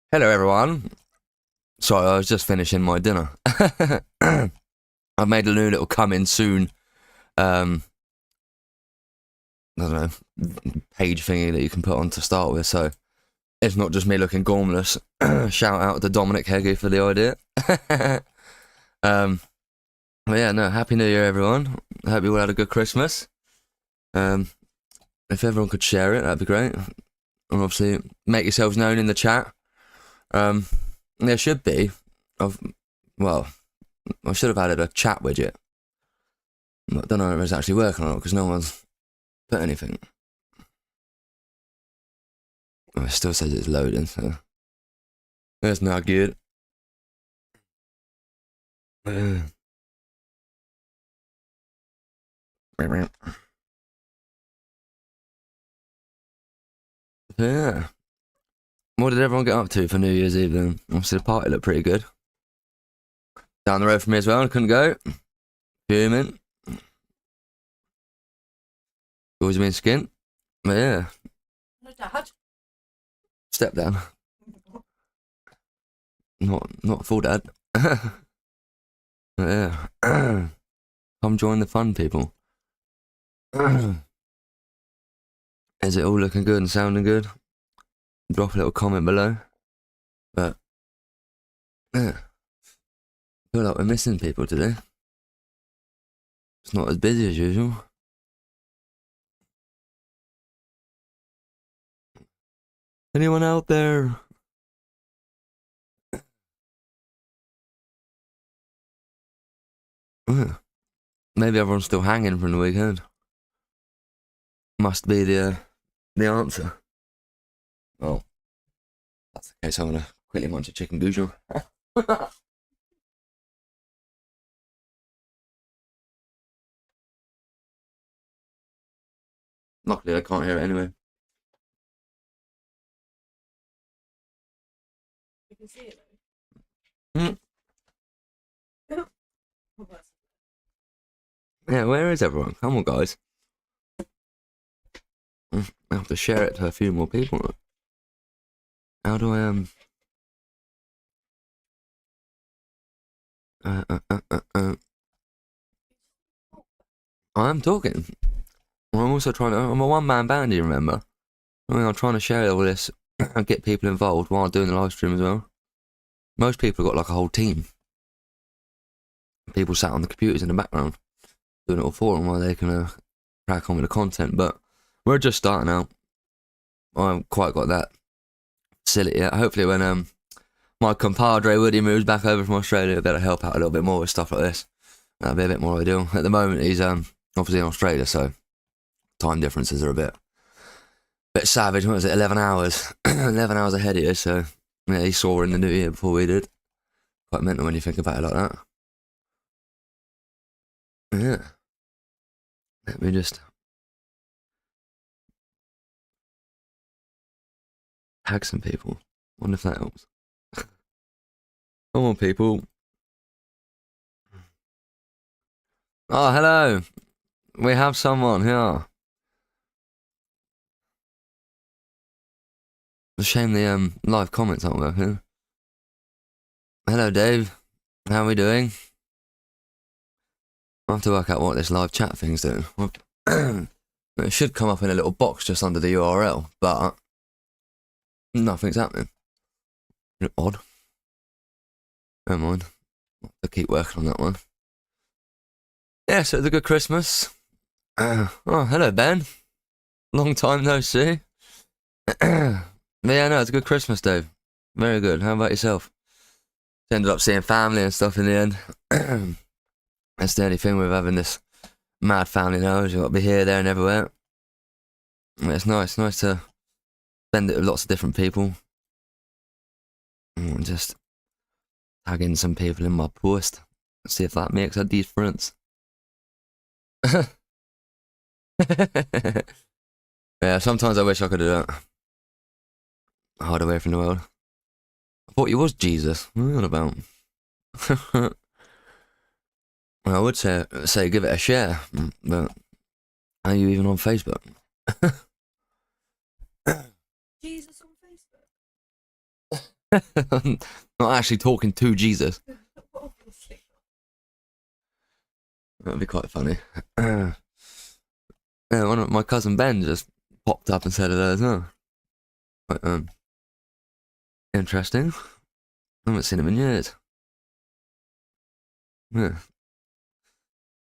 Hello, everyone. Sorry, I was just finishing my dinner. I've made a new little coming soon, I don't know, page thingy that you can put on to start with, so it's not just me looking gormless. Shout out to Dominic Heggie for the idea. But yeah, no, Happy New Year, everyone. I hope you all had a good Christmas. If everyone could share it, that'd be great. And obviously, make yourselves known in the chat. There should be, well, I should have added a chat widget. I don't know if it's actually working or not because no one's put anything. Oh, it still says it's loading, so that's not good. Yeah. What did everyone get up to for New Year's Eve then? Obviously the party looked pretty good. Down the road from me as well, I couldn't go. Fuming. Always been skint. But yeah. No, Dad. Step down. Not full dad. Yeah. Come join the fun, people. Is it all looking good and sounding good? Drop a little comment below. But yeah. I feel like we're missing people today. It's not as busy as usual. Anyone out there? Maybe everyone's still hanging from the weekend. Must be the answer. Oh, that's the case. I'm gonna quickly munch a chicken goujon. Luckily, I can't hear it anyway. You can see it Mm. though. Yeah, where is everyone? Come on, guys. I have to share it to a few more people. How do I I'm talking. I'm also trying to. I'm a one-man band. You remember? I'm trying to share all this and get people involved while doing the live stream as well. Most people have got like a whole team. People sat on the computers in the background doing it all for them while they can crack on with the content. But we're just starting out. I haven't quite got that facility yet. Hopefully, when my compadre Woody moves back over from Australia, I'll be able to help out a little bit more with stuff like this. That'd be a bit more ideal. At the moment, he's obviously in Australia, so time differences are a bit savage. What was it? 11 hours, 11 hours ahead of you. So yeah, he saw her in the new year before we did. Quite mental when you think about it like that. Yeah. Let me just tag some people. Wonder if that helps. Come on, people. Oh, hello. We have someone here. It's a shame the live comments aren't working. Hello, Dave. How are we doing? I have to work out what this live chat thing's doing. It should come up in a little box just under the URL, but nothing's happening. Odd. Never mind. I'll keep working on that one. Yeah, so it's a good Christmas. Oh, hello, Ben. Long time no see. Yeah, no, it's a good Christmas, Dave. Very good. How about yourself? Ended up seeing family and stuff in the end. That's the only thing with having this mad family now, is you've got to be here, there, and everywhere. It's nice to spend it with lots of different people. And just tag in some people in my post. See if that makes a difference. Yeah, sometimes I wish I could do that. Hide away from the world. I thought you was Jesus. What are you on about? I would say give it a share, but are you even on Facebook? Jesus on Facebook. Not actually talking to Jesus. Obviously. That'd be quite funny. Yeah, my cousin Ben just popped up and said hello as well. Quite, interesting. I haven't seen him in years. Yeah.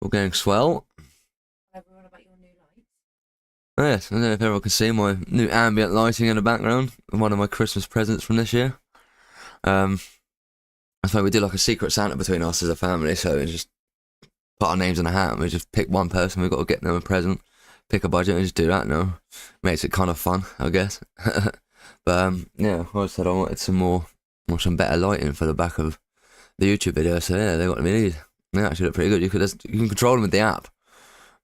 All going swell. Everyone about your new lights. Oh, yes, I don't know if everyone can see my new ambient lighting in the background. One of my Christmas presents from this year. I suppose we did like a secret Santa between us as a family, so we just put our names in a hat and we just pick one person, we've got to get them a present, pick a budget and just do that now. Makes it kind of fun, I guess. But yeah, I said I wanted some better lighting for the back of the YouTube video, so yeah, they got them in these. They actually look pretty good. You can control them with the app.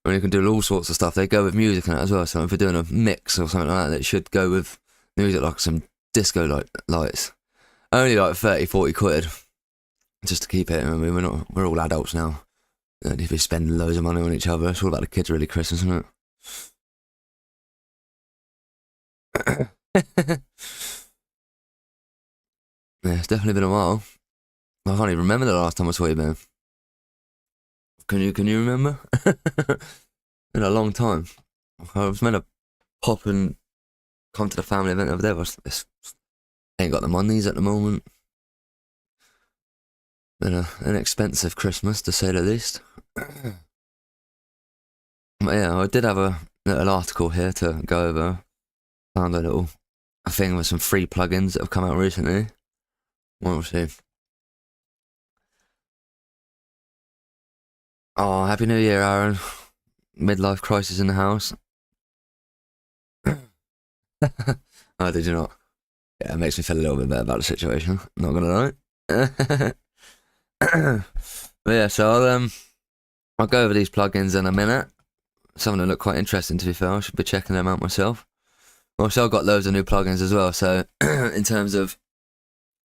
And you can do all sorts of stuff. They go with music and that as well. So if you're doing a mix or something like that, it should go with music, like some disco lights. Only like 30, 40 quid. Just to keep it. I mean, we're all adults now. You don't need to be spending loads of money on each other. It's all about the kids really, Christmas, isn't it? Yeah, it's definitely been a while. I can't even remember the last time I saw you, man. Can you remember? Been a long time. I was meant to pop and come to the family event over there, but ain't got the monies at the moment. Been an expensive Christmas, to say the least. But yeah, I did have a little article here to go over. Found a thing with some free plugins that have come out recently. We'll see. Oh, Happy New Year, Aaron. Midlife crisis in the house. Oh, did you not? Yeah, it makes me feel a little bit better about the situation. Not gonna lie. But yeah, so I'll go over these plugins in a minute. Some of them look quite interesting, to be fair. I should be checking them out myself. Also, I've got loads of new plugins as well. So in terms of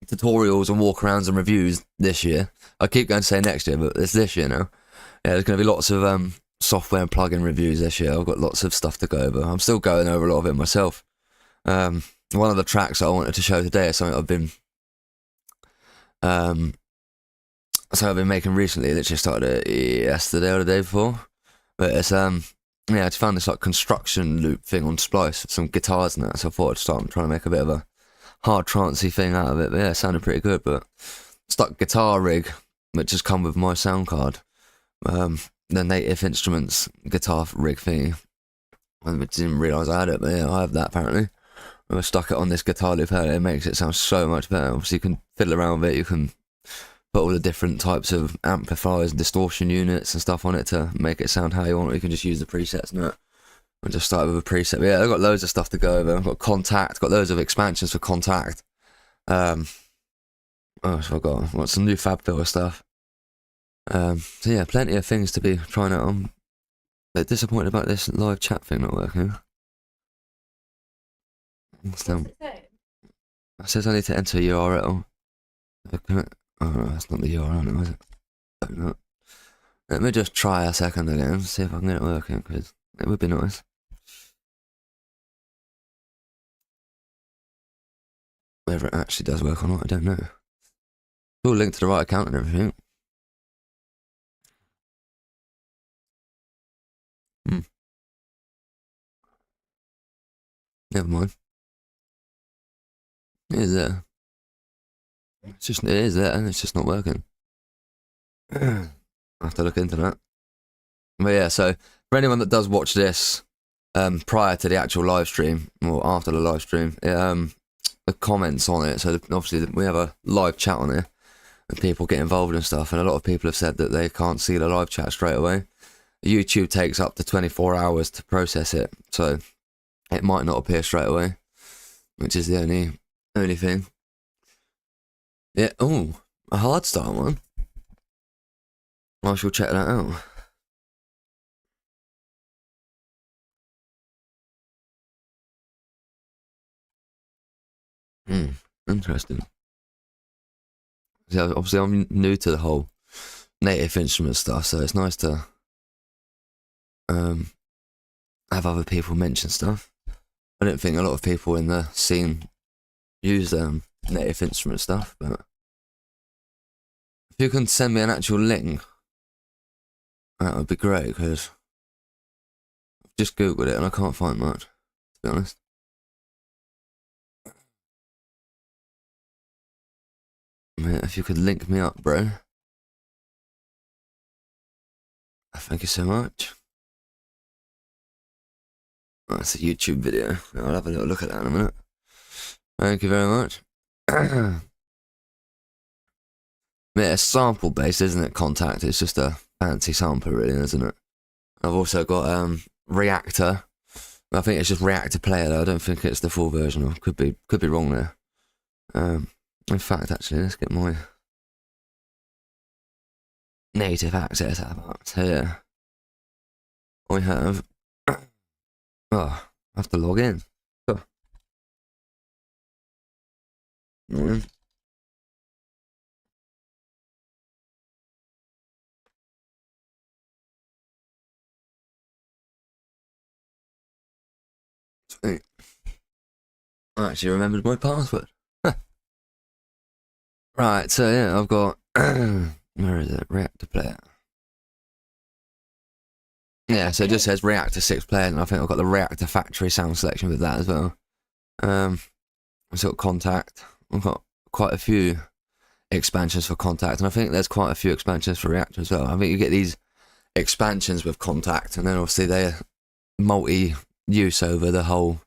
tutorials and walkarounds and reviews this year, I keep going to say next year, but it's this year now. Yeah, there's going to be lots of software and plugin reviews this year. I've got lots of stuff to go over. I'm still going over a lot of it myself. One of the tracks that I wanted to show today is something I've been making recently. Literally started it yesterday or the day before. But it's yeah, I just found this like construction loop thing on Splice with some guitars and that. So I thought I'd start trying to make a bit of a hard trancey thing out of it. But yeah, it sounded pretty good. But stuck guitar rig, which has come with my sound card. The Native Instruments guitar rig thingy. I didn't realise I had it, but yeah, I have that apparently. When I stuck it on this guitar loop, it makes it sound so much better. Obviously, you can fiddle around with it. You can put all the different types of amplifiers and distortion units and stuff on it to make it sound how you want. You can just use the presets and that. I'll just start with a preset. But yeah, I've got loads of stuff to go over. I've got Contact, got loads of expansions for Contact. Oh, I forgot. I've got some new FabFilter stuff. So yeah, plenty of things to be trying out. I'm a bit disappointed about this live chat thing not working. Still, What's it saying? it says I need to enter a URL. Oh no, that's not the URL now, is it? Don't know. Let me just try a second again, see if I can get it working, because it would be nice. Whether it actually does work or not, I don't know. It's all linked to the right account and everything. Never mind. It is there. It is there, and it's just not working. I have to look into that. But yeah, so for anyone that does watch this prior to the actual live stream or after the live stream, the comments on it. So obviously we have a live chat on it, and people get involved and stuff. And a lot of people have said that they can't see the live chat straight away. YouTube takes up to 24 hours to process it, so it might not appear straight away, which is the only thing. Yeah. Oh, a hard start one. I shall check that out. Interesting. So obviously, I'm new to the whole Native Instruments stuff, so it's nice to have other people mention stuff. I don't think a lot of people in the scene use native instrument stuff, but if you can send me an actual link, that would be great, because I've just googled it and I can't find much, to be honest. Yeah, if you could link me up, bro. Thank you so much. That's a YouTube video. I'll have a little look at that in a minute. Thank you very much. Yeah, it's sample based, isn't it? Kontakt. It's just a fancy sample, really, isn't it? I've also got Reaktor. I think it's just Reaktor Player, though. I don't think it's the full version. I could be wrong there. In fact, actually, let's get my native access app up. So yeah, I have. Oh, I have to log in. Oh. Sweet. I actually remembered my password. Right, so yeah, I've got where is it? Reaktor Player. Yeah, so it just says Reaktor 6 Player, and I think I've got the Reaktor Factory sound selection with that as well. I've got Kontakt. I've got quite a few expansions for Kontakt, and I think there's quite a few expansions for Reaktor as well. I think you get these expansions with Kontakt, and then obviously they're multi-use over the whole.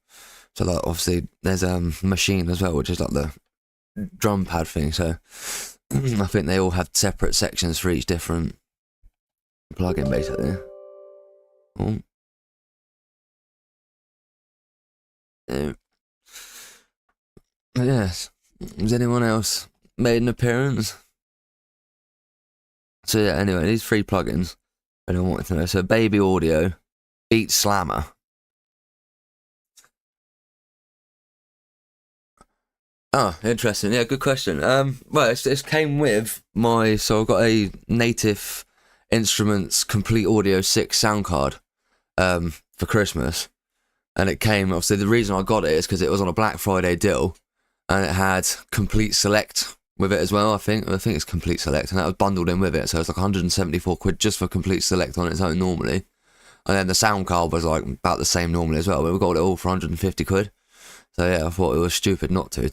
So like obviously there's a machine as well, which is like the drum pad thing. So I think they all have separate sections for each different plugin, basically. Oh. Yes. Has anyone else made an appearance? So yeah, anyway, these 3 plugins, I don't want to know. So Baby Audio, Beat Slammer. Oh, interesting. Yeah, good question. Well, it came with my, so I've got a Native Instruments Complete Audio 6 sound card, for Christmas. And it came, obviously, the reason I got it is because it was on a Black Friday deal, and it had Complete Select with it as well, I think it's Complete Select, and that was bundled in with it, so it's like 174 quid just for Complete Select on its own normally. And then the sound card was like about the same normally as well, but we got it all for 150 quid. So yeah, I thought it was stupid not to be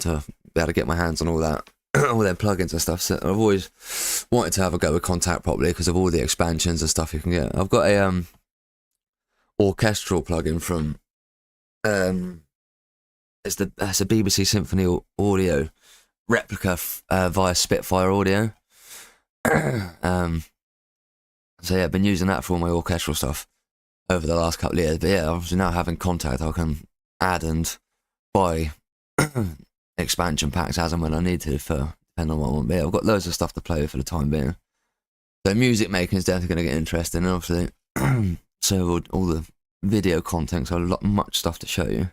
able to get my hands on all that, all their plugins and stuff. So I've always wanted to have a go with Kontakt properly because of all the expansions and stuff you can get. I've got a orchestral plugin from it's a BBC Symphony Audio replica via Spitfire Audio. So yeah, I've been using that for all my orchestral stuff over the last couple of years. But yeah, obviously now having Kontakt, I can add and buy expansion packs as and when I need to, for depending on what I want. But yeah, I've got loads of stuff to play with for the time being. So music making is definitely going to get interesting, and obviously so all the video content, so much stuff to show you.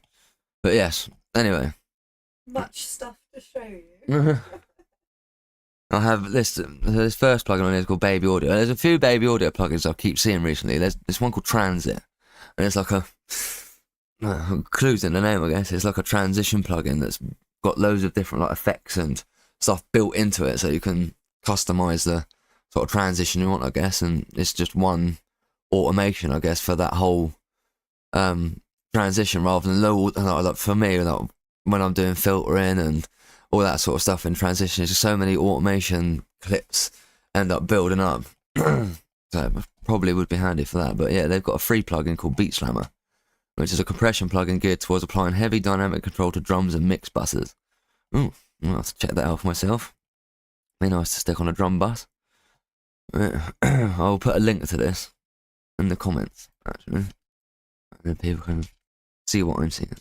But yes, anyway. Much stuff to show you. I have this first plugin on here is called Baby Audio. There's a few Baby Audio plugins I keep seeing recently. There's this one called Transit, and it's like a clues in the name, I guess. It's like a transition plugin that's got loads of different like effects and stuff built into it, so you can customize the sort of transition you want, I guess. And it's just one automation, I guess, for that whole transition, rather than like for me, like when I'm doing filtering and all that sort of stuff in transition, it's just so many automation clips end up building up. So it probably would be handy for that. But yeah, they've got a free plugin called Beat Slammer, which is a compression plugin geared towards applying heavy dynamic control to drums and mix buses. Ooh, I'll have to check that out for myself. Be nice to stick on a drum bus. I'll put a link to this in the comments, actually, and then people can see what I'm seeing.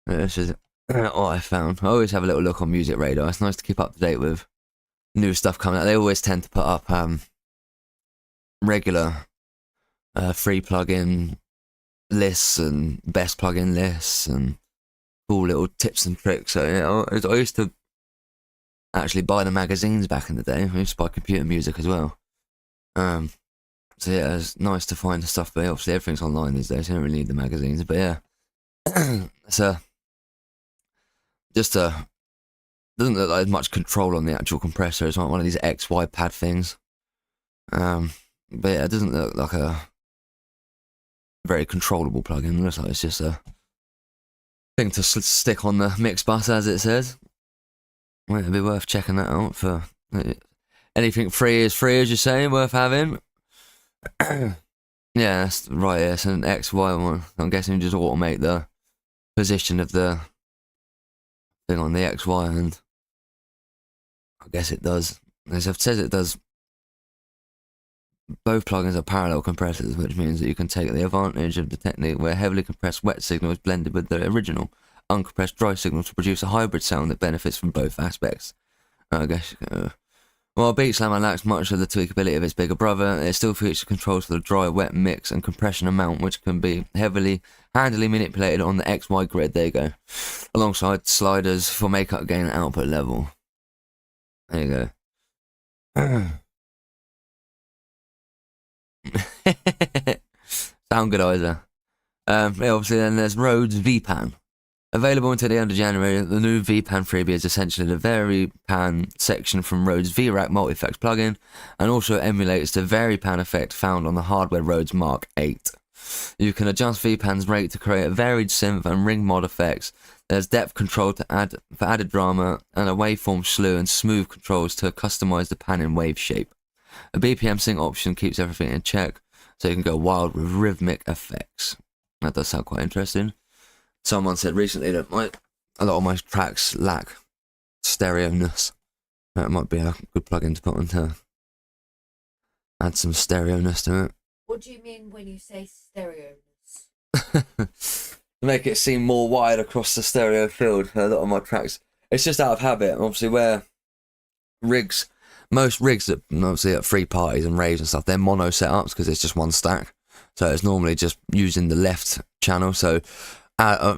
This is what I found. I always have a little look on Music Radar. It's nice to keep up to date with new stuff coming out. They always tend to put up regular free plugin lists and best plugin lists and cool little tips and tricks. So yeah, I used to actually buy the magazines back in the day. I used to buy computer music as well. So yeah, it's nice to find the stuff, but obviously everything's online these days, so you don't really need the magazines. But yeah, so just a Doesn't look like there's much control on the actual compressor. It's not one of these XY pad things. But yeah, it doesn't look like a very controllable plugin. It looks like it's just a thing to stick on the mix bus, as it says. Well, it'd be worth checking that out. For anything free is free, as you're saying, worth having. Yeah, that's right. Yeah, it's an XY one. I'm guessing you just automate the position of the thing on the XY, and I guess it does. As it says, it does. Both plugins are parallel compressors, which means that you can take the advantage of the technique where heavily compressed wet signal is blended with the original uncompressed dry signal to produce a hybrid sound that benefits from both aspects. I guess. While Beat Slammer lacks much of the tweakability of its bigger brother, it still features controls for the dry, wet mix and compression amount, which can be handily manipulated on the XY grid. There you go. Alongside sliders for makeup gain and output level. There you go. Sound goodizer. Obviously, then there's Rhodes VPan. Available until the end of January, the new VPan freebie is essentially the VariPan section from Rhodes VRAC Multi-Effects plugin, and also emulates the VariPan effect found on the hardware Rhodes Mark 8. You can adjust VPan's rate to create varied synth and ring mod effects. There's depth control for added drama, and a waveform slew and smooth controls to customize the pan in wave shape. A BPM sync option keeps everything in check, so you can go wild with rhythmic effects. That does sound quite interesting. Someone said recently that a lot of my tracks lack stereo-ness. That might be a good plugin to put on to add some stereo-ness to it. What do you mean when you say stereo-ness? Make it seem more wide across the stereo field. A lot of my tracks, it's just out of habit. Obviously, where most rigs that obviously at free parties and raves and stuff, they're mono setups because it's just one stack. So it's normally just using the left channel. So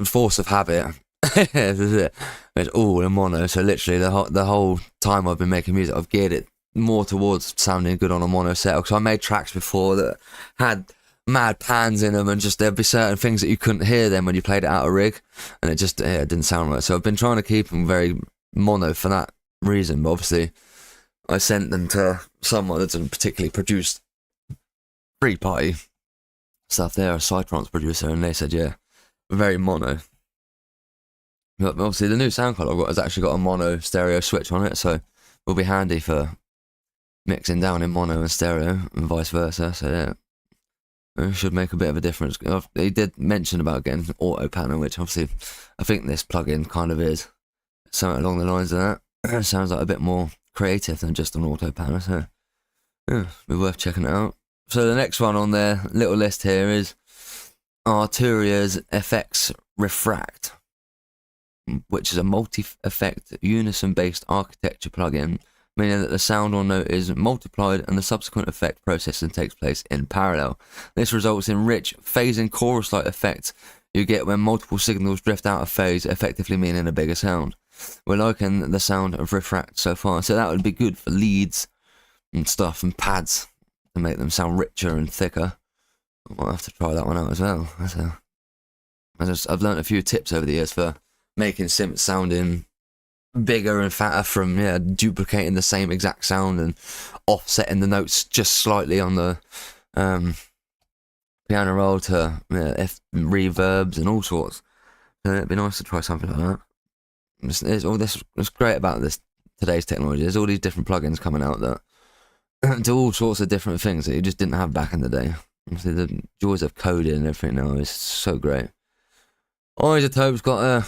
force of habit, it's all in mono. So literally the whole time I've been making music, I've geared it more towards sounding good on a mono setup. So I made tracks before that had mad pans in them, and just there'd be certain things that you couldn't hear them when you played it out of rig, and it just it didn't sound right. So I've been trying to keep them very mono for that reason. But obviously, I sent them to someone that didn't particularly produce free party stuff. They're a Psytrance producer, and they said, yeah, very mono. But obviously, the new sound card I've got has actually got a mono stereo switch on it, so will be handy for mixing down in mono and stereo, and vice versa. So yeah, it should make a bit of a difference. He did mention about getting an auto panel, which obviously I think this plugin kind of is something along the lines of that. It sounds like a bit more creative than just an auto panel, so yeah, be worth checking it out. So the next one on their little list here is Arturia's FX Refract, which is a multi-effect unison-based architecture plugin, meaning that the sound or note is multiplied and the subsequent effect processing takes place in parallel. This results in rich phasing chorus-like effects you get when multiple signals drift out of phase, effectively meaning a bigger sound. We're liking the sound of Refract so far, so that would be good for leads and stuff and pads to make them sound richer and thicker. I might have to try that one out as well. I've learned a few tips over the years for making synths sounding bigger and fatter from duplicating the same exact sound and offsetting the notes just slightly on the piano roll to reverbs and all sorts. So it'd be nice to try something like that. What's great about today's technology. There's all these different plugins coming out that do all sorts of different things that you just didn't have back in the day. Obviously, the joys of coding and everything now is so great. Isotope's got a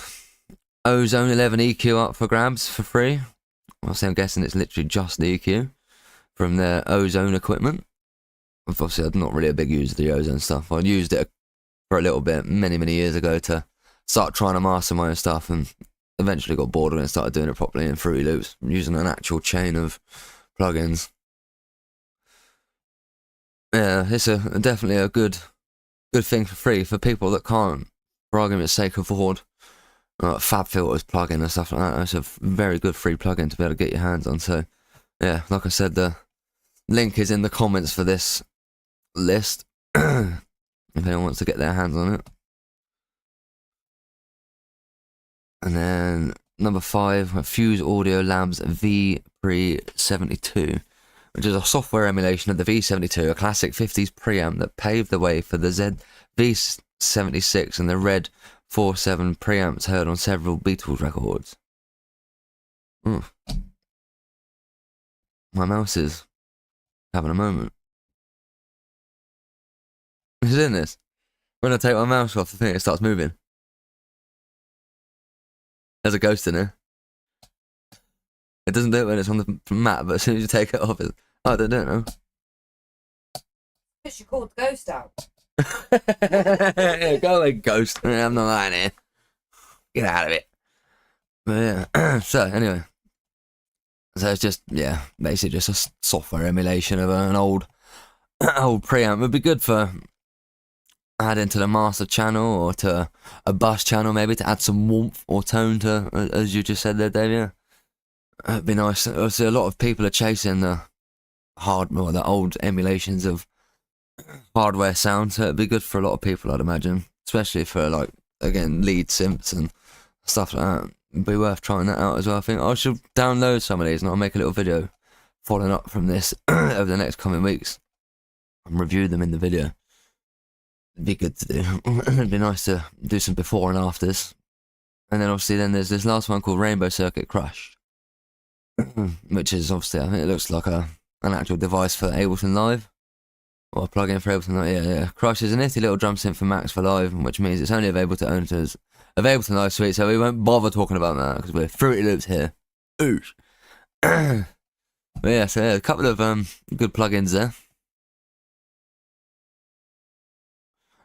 Ozone 11 EQ up for grabs for free. Obviously, I'm guessing it's literally just the EQ from their Ozone equipment. Obviously, I'm not really a big user of the Ozone stuff. I used it for a little bit many years ago to start trying to master my own stuff, and eventually got bored of it and started doing it properly in Fruity Loops, using an actual chain of plugins. Yeah, it's definitely a good thing for free for people that can't, for argument's sake, afford FabFilter's plugin and stuff like that. It's a very good free plugin to be able to get your hands on. So yeah, like I said, the link is in the comments for this list if anyone wants to get their hands on it. And then number 5, Fuse Audio Labs V-Pre72, which is a software emulation of the V72, a classic 50s preamp that paved the way for the ZV76 and the Red 47 preamps heard on several Beatles records. My mouse is having a moment. Is it in this? When I take my mouse off the thing, it starts moving. There's a ghost in there. It doesn't do it when it's on the mat, but as soon as you take it off, I don't know. Because you called the ghost out. Yeah, go away, ghost. I'm not lying here. Get out of it. But yeah, so anyway. So it's just, basically just a software emulation of an old preamp. It would be good for adding to the master channel or to a bus channel, maybe to add some warmth or tone to, as you just said there, Dave. Yeah, it'd be nice. Obviously, a lot of people are chasing the old emulations of hardware sound, so it'd be good for a lot of people, I'd imagine, especially for like, again, lead synths and stuff like that. It'd be worth trying that out as well. I think I should download some of these and I'll make a little video following up from this over the next coming weeks and review them in the video. It'd be good to do. It'd be nice to do some before and afters. And then obviously there's this last one called Rainbow Circuit Crush, which is obviously, I think it looks like an actual device for Ableton Live, or a plugin for Ableton Live. Yeah. Crush is a nifty little drum synth for Max for Live, which means it's only available to owners of Ableton Live Suite, so we won't bother talking about that because we're Fruity Loops here. Oosh. But yeah, so a couple of good plugins there.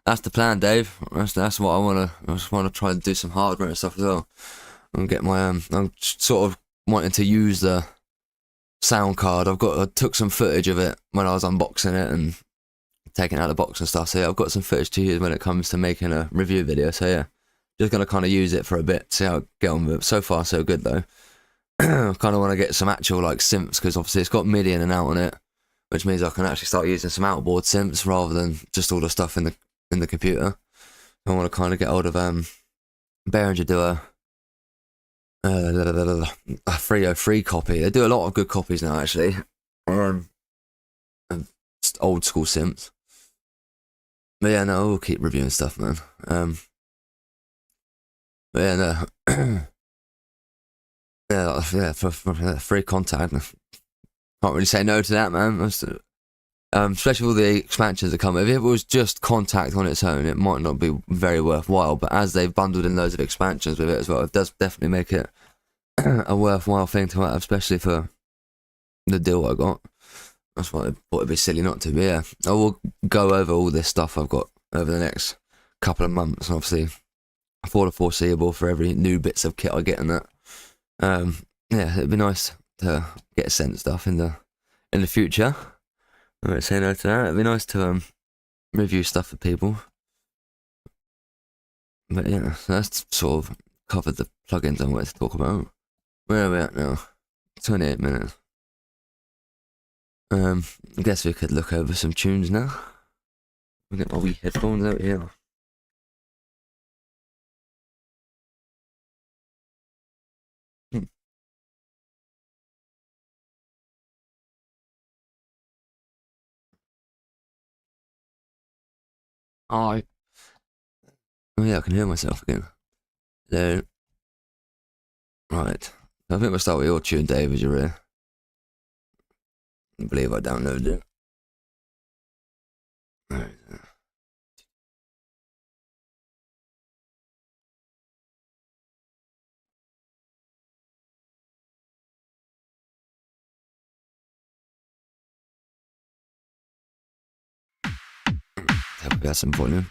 That's the plan, Dave. That's what I wanna. I just wanna try and do some hardware and stuff as well, and get my I'm sort of wanting to use the sound card. I took some footage of it when I was unboxing it and taking it out of the box and stuff. So yeah, I've got some footage to use when it comes to making a review video. So yeah, just gonna kind of use it for a bit, see how I get on with it. So far, so good though. I kind of want to get some actual like synths because obviously it's got MIDI in and out on it, which means I can actually start using some outboard synths rather than just all the stuff in the computer. I want to kind of get hold of Behringer do a 303 copy. They do a lot of good copies now, actually. Old school synths. But yeah, no, we'll keep reviewing stuff, man. But yeah, no. for free contact. Can't really say no to that, man. Especially with all the expansions that come. If it was just Contact on its own, it might not be very worthwhile. But as they've bundled in loads of expansions with it as well, it does definitely make it a worthwhile thing to have, especially for the deal I got. That's why I thought it'd be silly not to. But yeah, I will go over all this stuff I've got over the next couple of months, and obviously for the foreseeable, for every new bits of kit I get in that. Yeah, it'd be nice to get sent stuff in the future. I won't say no to that. It'd be nice to review stuff for people. But yeah, so that's sort of covered the plugins I wanted to talk about. Where are we at now? 28 minutes. I guess we could look over some tunes now. I'll get my wee headphones out here. Oh yeah, I can hear myself again. So, right. I think we'll start with your tune, Dave, as you're here. I believe I downloaded it. Right. Hope we got some volume.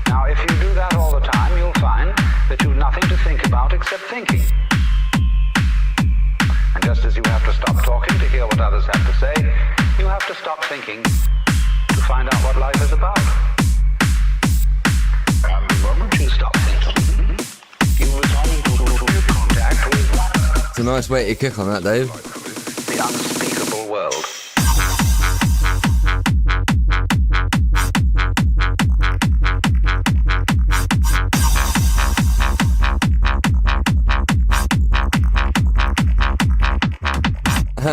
Now, if you do that all the time, you'll find that you've nothing to think about except thinking. And just as you have to stop talking to hear what others have to say, you have to stop thinking to find out what life is about. And the moment you stop thinking, you return to contact with It's a nice way to kick on that, Dave. the unspeakable world.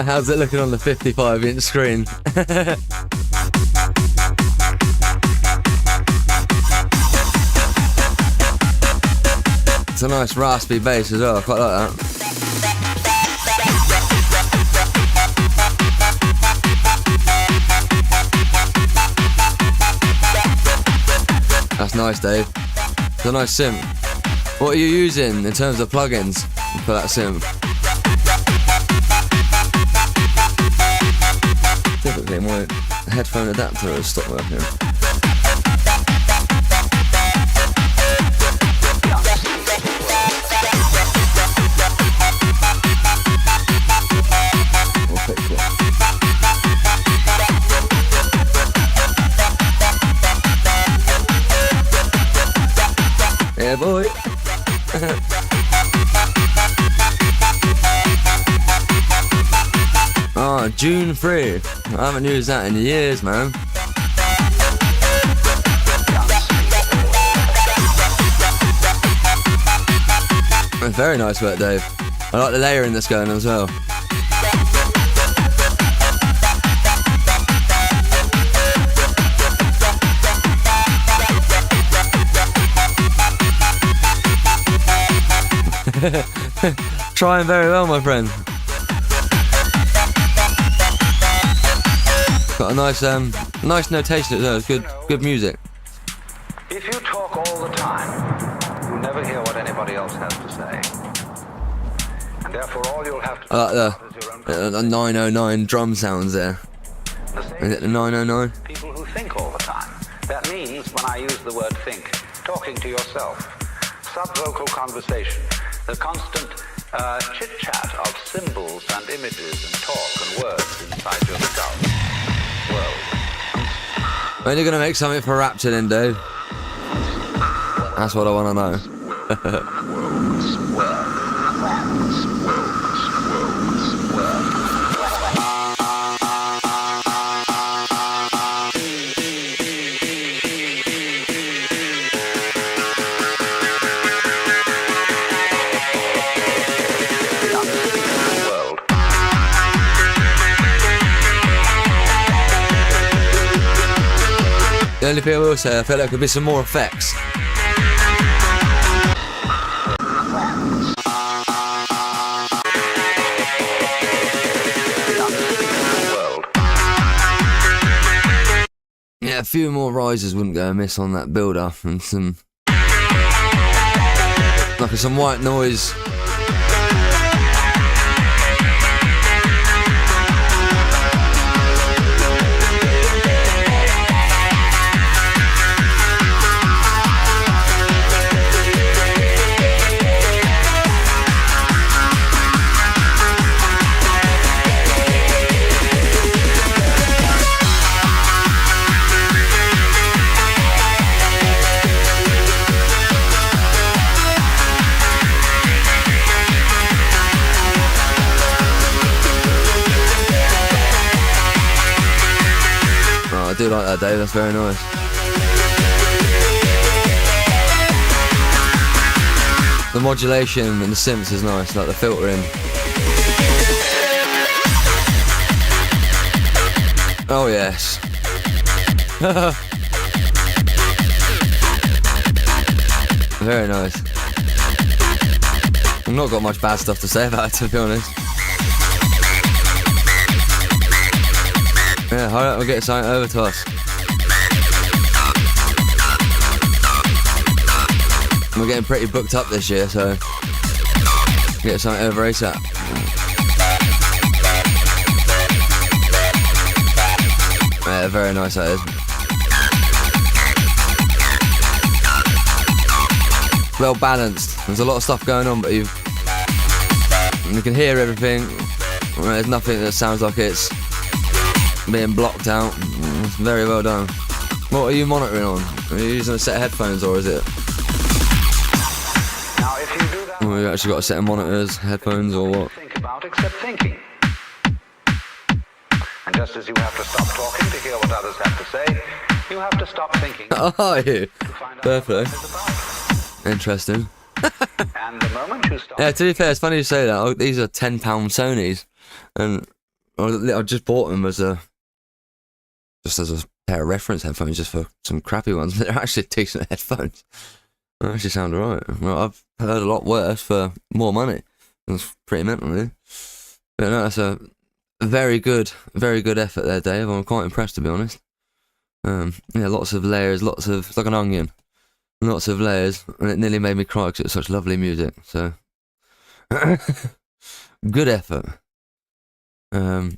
How's it looking on the 55-inch screen? It's a nice raspy bass as well, I quite like that. That's nice, Dave. It's a nice synth. What are you using in terms of plugins for that synth? Typically my headphone adapter has stopped working. We'll fix it. Yeah, boy. Oh, June 3. I haven't used that in years, man. Very nice work, Dave. I like the layering that's going on as well. Trying very well, my friend. Got a nice notation as well. It's good music. If you talk all the time, you never hear what anybody else has to say. And therefore all you'll have to I like is your own the 909 drum sounds there. The same Is it the 909? people who think all the time. That means, when I use the word think, talking to yourself. Subvocal conversation. The constant chit-chat of symbols and images and talk and words inside your skull. World. When are you going to make something for Rapture then, Dave? That's what I want to know. World. The only thing I will say, I feel like there could be some more effects. World. Yeah, a few more rises wouldn't go amiss on that build-up, and some white noise. I do like that, Dave. That's very nice. The modulation and the synths is nice, like the filtering. Oh yes. Very nice. I've not got much bad stuff to say about it, to be honest. Yeah, hurry up and get something over to us. We're getting pretty booked up this year, so get something over ASAP. Yeah, very nice that is. Well balanced. There's a lot of stuff going on, but you can hear everything. There's nothing that sounds like it's being blocked out. It's Very well done. What are you monitoring on? Are you using a set of headphones or is it? Now, if you do that, Or you actually got a set of monitors, headphones or what? think about except thinking. And just as you have to stop talking to hear what others have to say, you have to stop thinking Oh, are you? to find out Fair what play. it is about. Interesting. And the moment you stop, Yeah, to be fair, it's funny you say that. Oh, these are £10 Sonys, and I just bought them as a pair of reference headphones, just for some crappy ones. But they're actually decent headphones. They actually sound alright. Well, I've heard a lot worse for more money. It's pretty mental, really. But no, that's a very good effort there, Dave. I'm quite impressed, to be honest. Yeah, lots of layers, it's like an onion. Lots of layers, and it nearly made me cry because it's such lovely music. So, good effort. Yeah.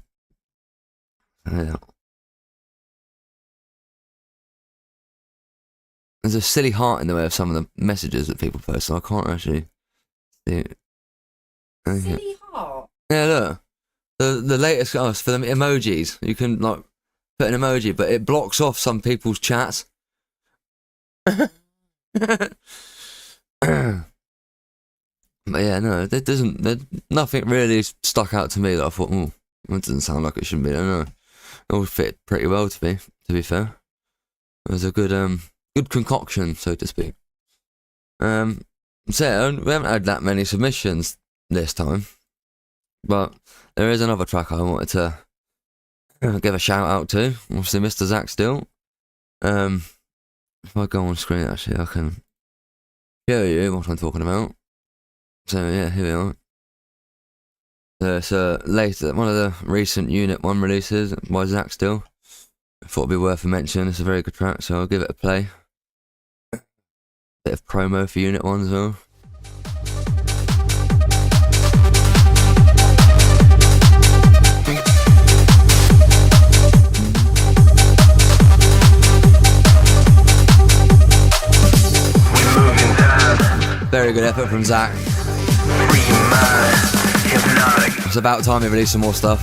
There's a silly heart in the way of some of the messages that people post, so I can't actually see it. Okay. Silly heart. Yeah, look. The latest for the emojis, you can like put an emoji, but it blocks off some people's chats. But yeah, no, there's nothing really stuck out to me that I thought, oh, that doesn't sound like it shouldn't be. I don't know. It all fit pretty well to be fair. It was a good concoction, so to speak. So we haven't had that many submissions this time, but there is another track I wanted to give a shout out to. Obviously, Mr. Zach Still. If I go on screen, actually, I can show you what I'm talking about. So yeah, here we are. It's one of the recent Unit 1 releases by Zach Still. I thought it'd be worth a mention. It's a very good track, so I'll give it a play. Bit of promo for Unit 1 as well. Very good effort from Zach. It's about time he released some more stuff.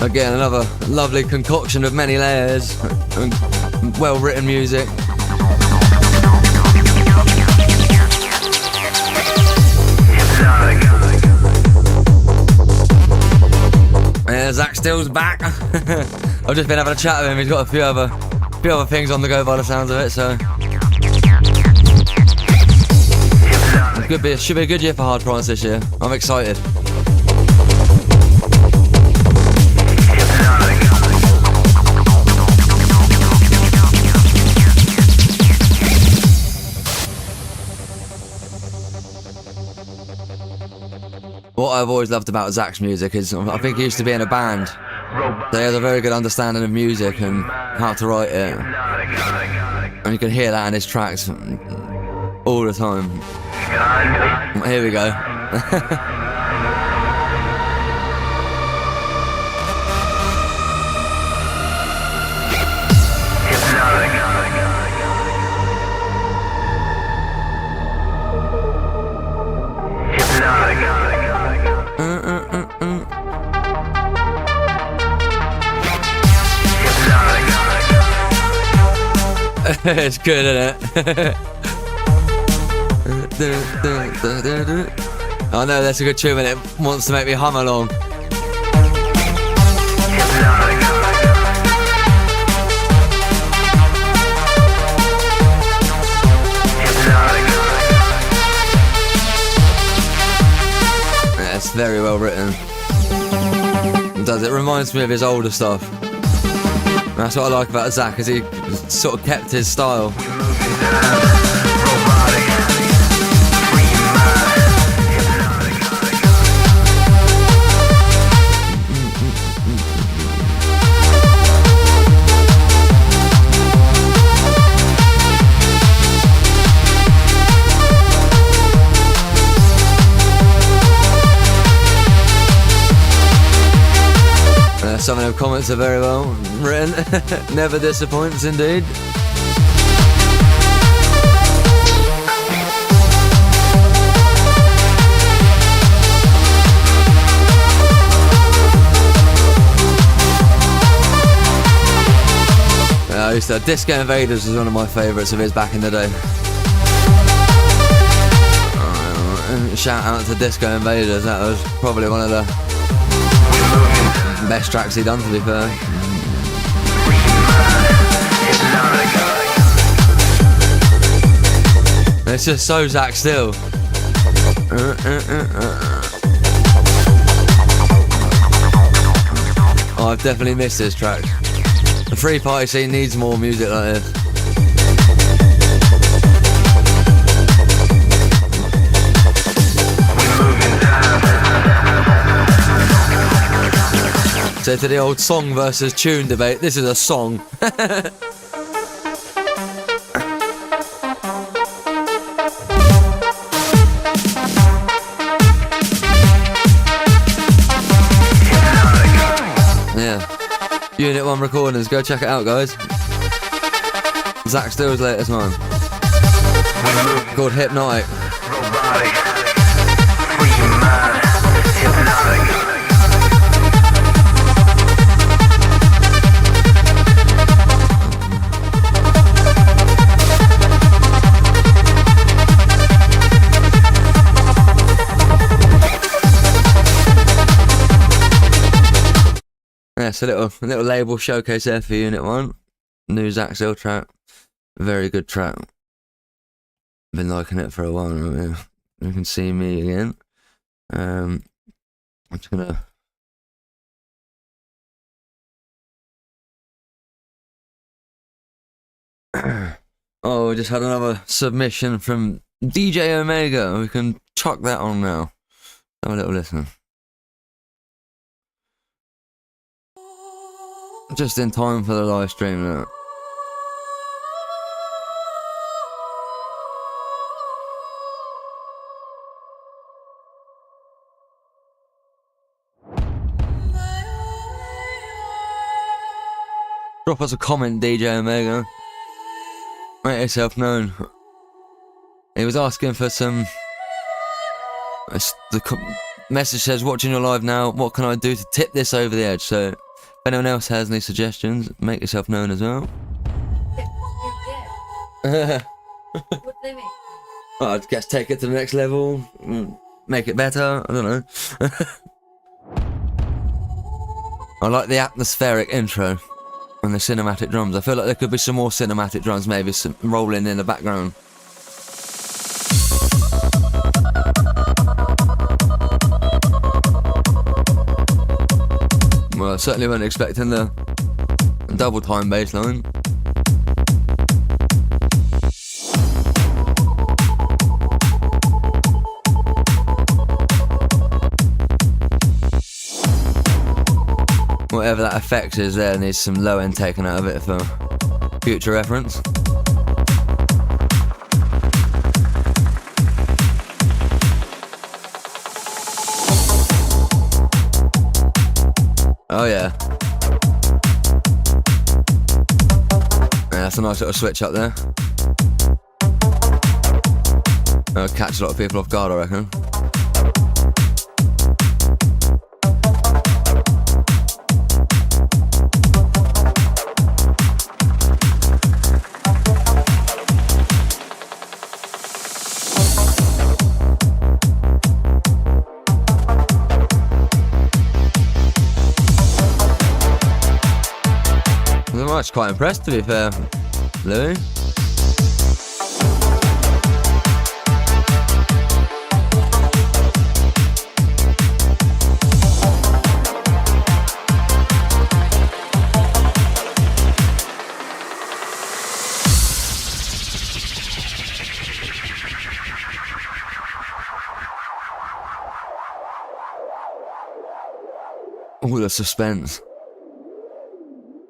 Again, another lovely concoction of many layers and well-written music. Yeah, Zach Still's back. I've just been having a chat with him. He's got a few other things on the go by the sounds of it, so should be a good year for Hard Price this year. I'm excited. What I've always loved about Zach's music is I think he used to be in a band, so he has a very good understanding of music and how to write it, and you can hear that in his tracks all the time. Here we go. It's good, isn't it? I know that's a good tune and it wants to make me hum along. Yeah, it's very well written. It reminds me of his older stuff. That's what I like about Zach, is he sort of kept his style. Some of them comments are very well written. Never disappoints, indeed. I used to. Disco Invaders was one of my favourites of his back in the day. Shout out to Disco Invaders. That was probably one of the best tracks he done, to be fair. It's just so Zach Still. Oh, I've definitely missed this track. The free party scene needs more music like this. So to the old song versus tune debate, this is a song. Yeah. Unit 1 recordings, go check it out, guys. Zach Still's latest one. Called Hypnotic. Robotic, free mind, hypnotic. Yeah, it's a little label showcase there for Unit 1. New Zach Still track. Very good track. Been liking it for a while now, yeah. You can see me again. I'm just gonna... Oh, we just had another submission from DJ Omega. We can chuck that on now. Have a little listen. Just in time for the live stream now. Drop us a comment, DJ Omega. Make yourself known. He was asking for some... message says, watching your live now, what can I do to tip this over the edge? So, if anyone else has any suggestions, make yourself known as well. What do they mean? Well, I guess take it to the next level, make it better, I don't know. I like the atmospheric intro and the cinematic drums. I feel like there could be some more cinematic drums, maybe some rolling in the background. Well, I certainly wasn't expecting the double time bass line. Whatever that effect is there needs some low end taken out of it for future reference. Oh yeah. Yeah, that's a nice little switch up there. That'll catch a lot of people off guard, I reckon. I'm actually quite impressed, to be fair, Louis. All the suspense.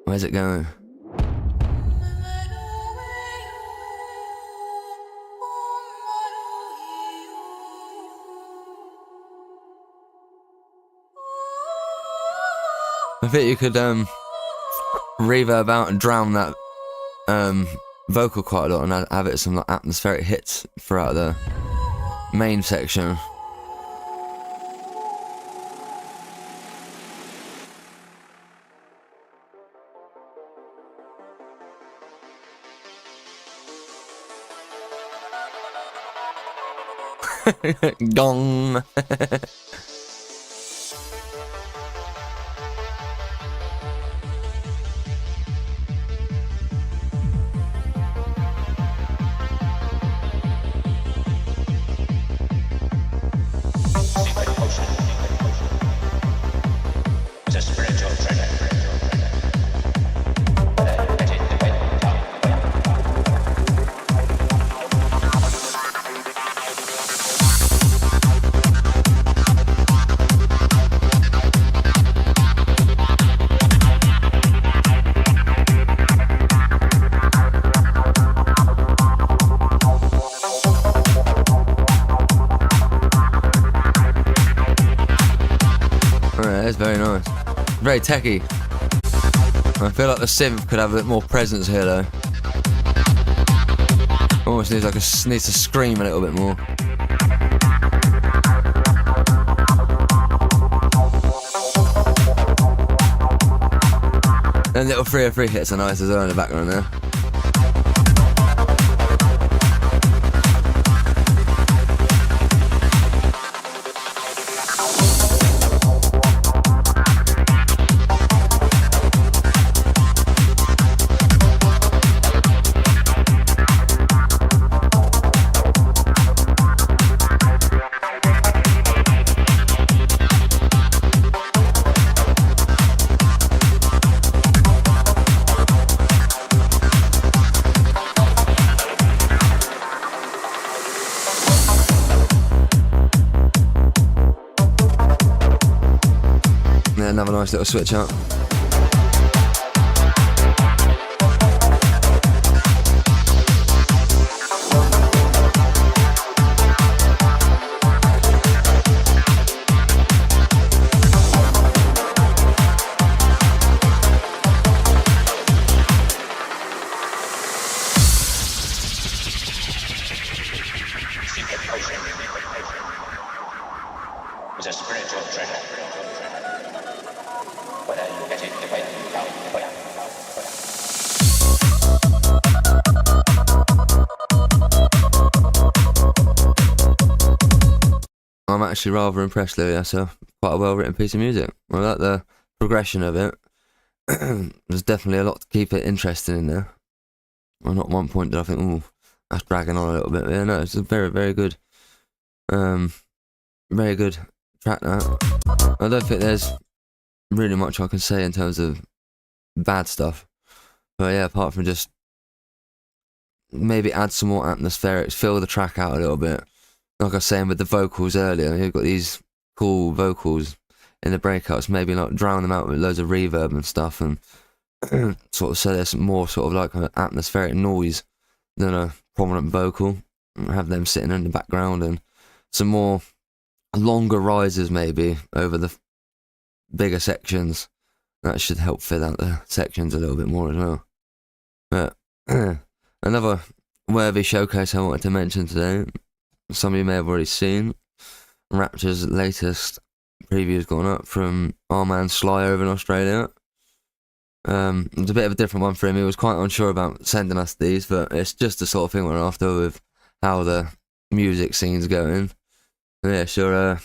Where's it going? I think you could reverb out and drown that vocal quite a lot and have it some like atmospheric hits throughout the main section. Gong. That's very nice. Very techy. I feel like the synth could have a bit more presence here though. Almost needs to scream a little bit more. And little 303 hits are nice as well in the background there. Another nice little switch up. It's a spiritual treasure. Whether you get it the way you go. I'm actually rather impressed, Louis. That's quite a well-written piece of music. I like the progression of it. There's definitely a lot to keep it interesting in there. Well, not one point did I think, ooh, that's dragging on a little bit. But yeah, no, it's a very, very good, very good track. That I don't think there's really much I can say in terms of bad stuff. But yeah, apart from just maybe add some more atmospherics, fill the track out a little bit. Like I was saying with the vocals earlier, you've got these cool vocals in the breakouts, maybe like drown them out with loads of reverb and stuff, and sort of so there's more sort of like an atmospheric noise than a prominent vocal, and have them sitting in the background, and some more longer rises maybe over the bigger sections. That should help fill out the sections a little bit more as well. But another worthy showcase I wanted to mention today, some of you may have already seen, Rapture's latest preview's gone up from our man Sly over in Australia. It's a bit of a different one for him. He was quite unsure about sending us these, but it's just the sort of thing we're after with how the music scene's going. Yeah, sure,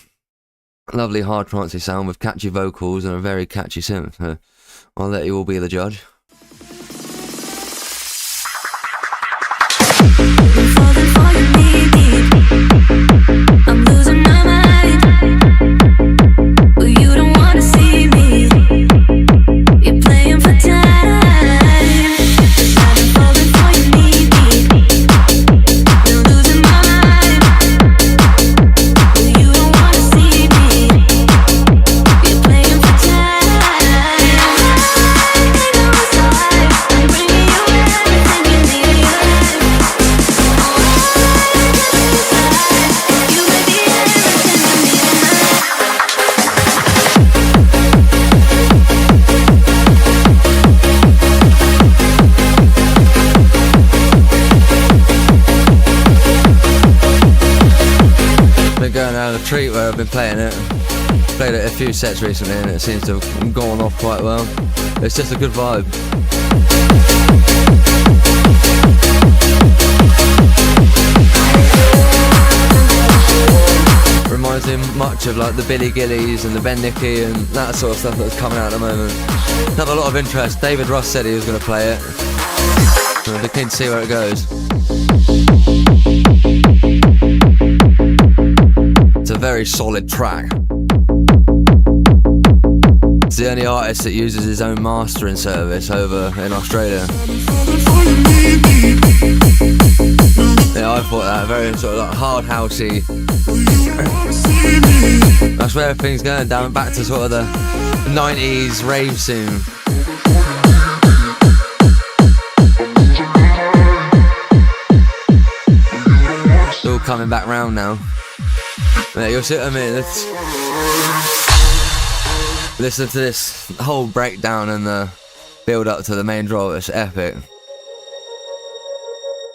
lovely hard trancey sound with catchy vocals and a very catchy synth. So I'll let you all be the judge. I'm losing my mind, but you don't wanna see me. You're playing for time. I'm falling for you, need me. I'm losing my mind, but you don't wanna see me. You're playing for time. I know treat where I've been playing it. Played it a few sets recently and it seems to have gone off quite well. It's just a good vibe. Reminds me much of like the Billy Gillies and the Ben Nicky and that sort of stuff that's coming out at the moment. Had a lot of interest. David Ross said he was going to play it. I'll be keen to see where it goes. It's a very solid track. It's the only artist that uses his own mastering service over in Australia. Yeah, I thought that very sort of like hard housey. That's where everything's going, down back to sort of the 90s rave scene. It's all coming back round now. Yeah, you'll see what I mean. Listen to this whole breakdown and the build up to the main draw. It's epic.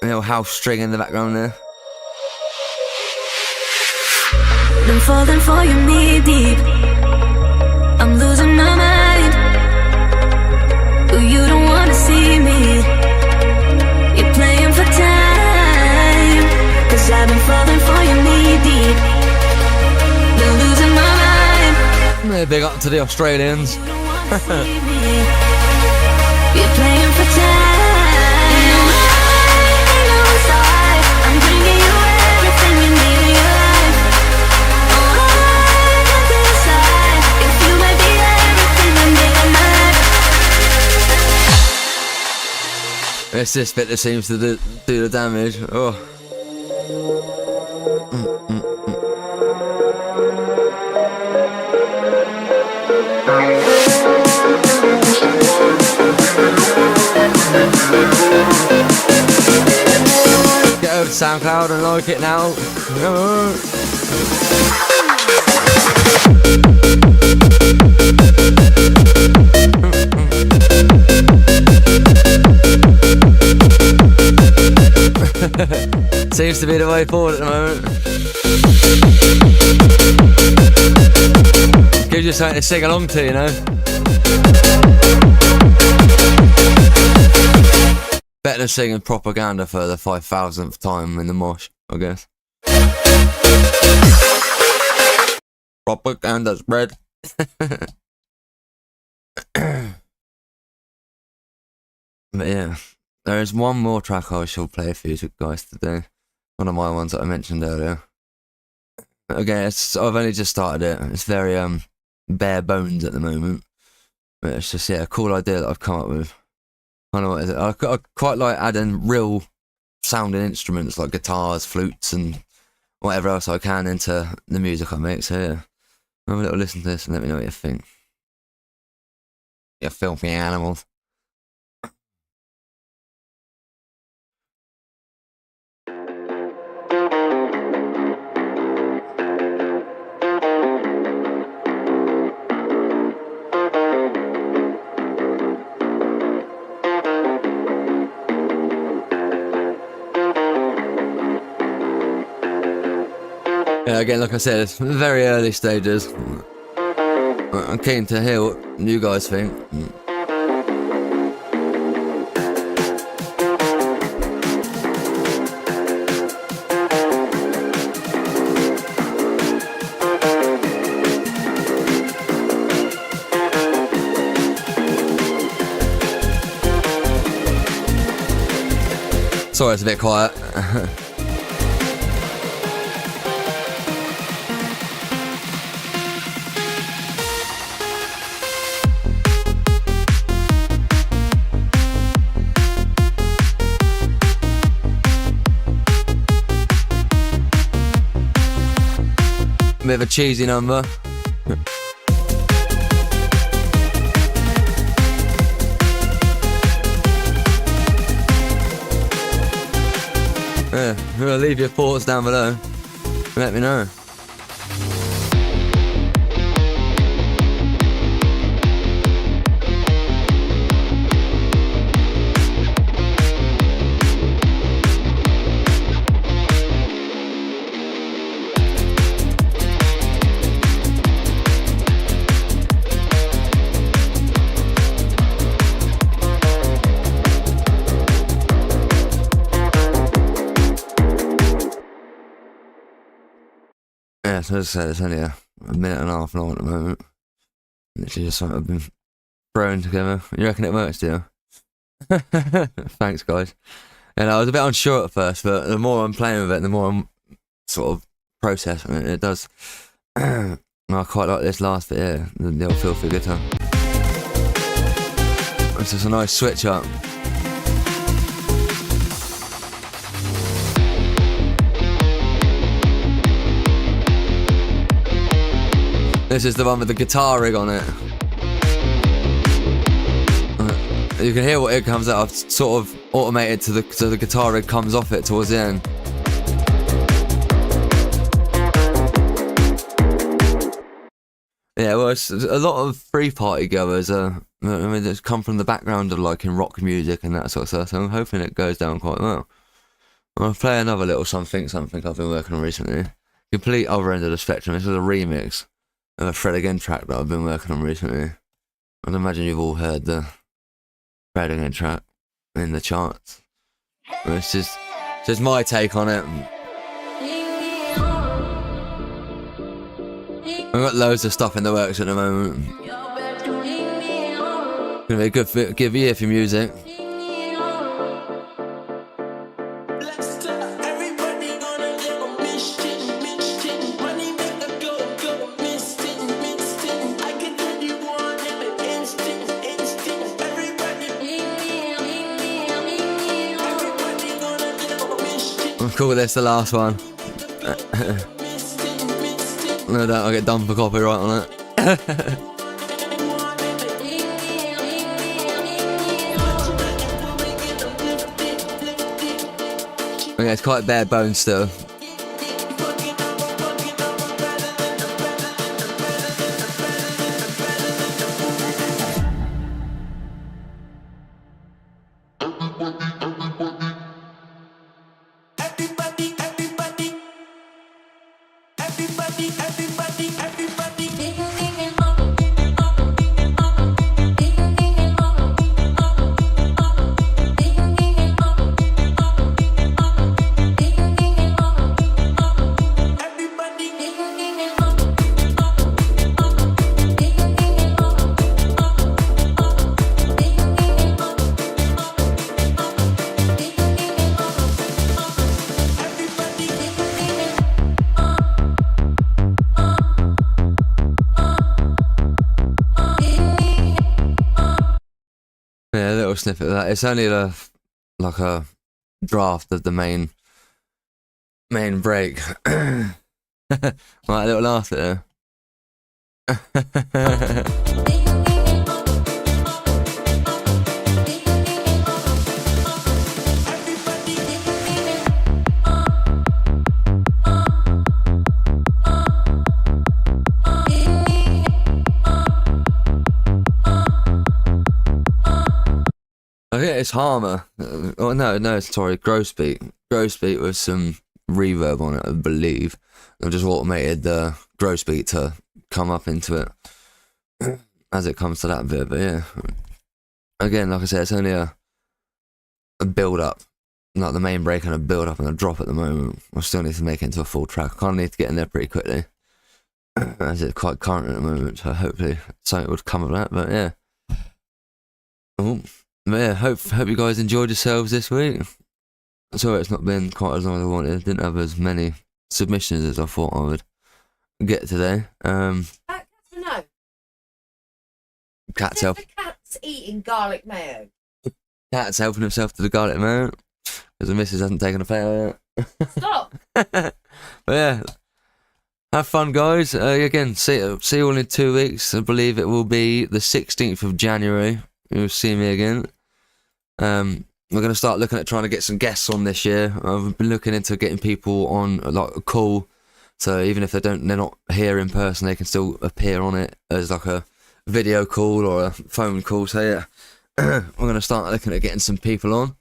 A little house string in the background there. Been falling for you knee deep. I'm losing my mind. But you don't wanna see me. You're playing for time. 'Cause I've been falling for you knee deep. Been losing my mind. Yeah, big up to the Australians. You don't wanna see me. You're playing for time. I'm bringing you everything you need in your life. Oh, I got to decide if you might be everything I need in my life. It's this bit that seems to do the damage. Oh. Get over to SoundCloud and like it now. Seems to be the way forward at the moment. Gives you something to sing along to, you know. Better than singing Propaganda for the 5,000th time in the mosh, I guess. Propaganda spread. But yeah, there is one more track I shall play for you guys today. One of my ones that I mentioned earlier. Again, I've only just started it. It's very bare bones at the moment. But it's just, yeah, a cool idea that I've come up with. I don't know what is it. I quite like adding real sounding instruments like guitars, flutes, and whatever else I can into the music I make. So yeah, have a little listen to this and let me know what you think. You filthy animals. Yeah, again, like I said, it's very early stages. I'm keen to hear what you guys think. Sorry, it's a bit quiet. Bit of a cheesy number. Yeah, we'll leave your thoughts down below. Let me know. yeah, so as I said, it's only a minute and a half long at the moment. Literally just something I've been throwing together. You reckon it works, do you? Thanks, guys. And I was a bit unsure at first, but the more I'm playing with it, the more I'm sort of processing it. It does. I quite like this last bit here, the little filthy guitar. It's just a nice switch up. This is the one with the guitar rig on it. You can hear what it comes out. I've sort of automated so the guitar rig comes off it towards the end. Yeah, well, it's a lot of free party goers. I mean, it's come from the background of like in rock music and that sort of stuff. So I'm hoping it goes down quite well. I'll play another little something I've been working on recently. Complete other end of the spectrum. This is a remix of a Fred Again track that I've been working on recently. I'd imagine you've all heard the Fred Again track in the charts. It's just my take on it. I've got loads of stuff in the works at the moment. Gonna be a good year for music. I'll call this the last one. No doubt I'll get done for copyright on it. Okay, it's quite bare bones still. Yeah, a little snippet of that. It's only like a draft of the main break. Right, a little laugh there. I think it's Harmer. Oh no, sorry, Grossbeat. Grossbeat with some reverb on it, I believe. I've just automated the Grossbeat to come up into it as it comes to that bit. But yeah, again, like I said, it's only a build up, like the main break and a build up and a drop at the moment. I still need to make it into a full track. I kind of need to get in there pretty quickly, as it's quite current at the moment. So hopefully something would come of that. But yeah. Oh. Yeah, hope you guys enjoyed yourselves this week. Sorry it's not been quite as long as I wanted. I didn't have as many submissions as I thought I would get today. No. Cat's The cat's eating garlic mayo. Cat's helping himself to the garlic mayo because the missus hasn't taken a photo yet. Stop. But yeah, have fun, guys. Again, see you all in 2 weeks. I believe it will be the 16th of January. You'll see me again. We're going to start looking at trying to get some guests on this year. I've been looking into getting people on like a call, so even if they're not here in person, they can still appear on it as like a video call or a phone call. So yeah, we're going to start looking at getting some people on.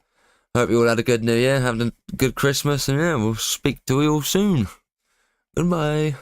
Hope you all had a good New Year, having a good Christmas, and yeah, we'll speak to you all soon. Goodbye.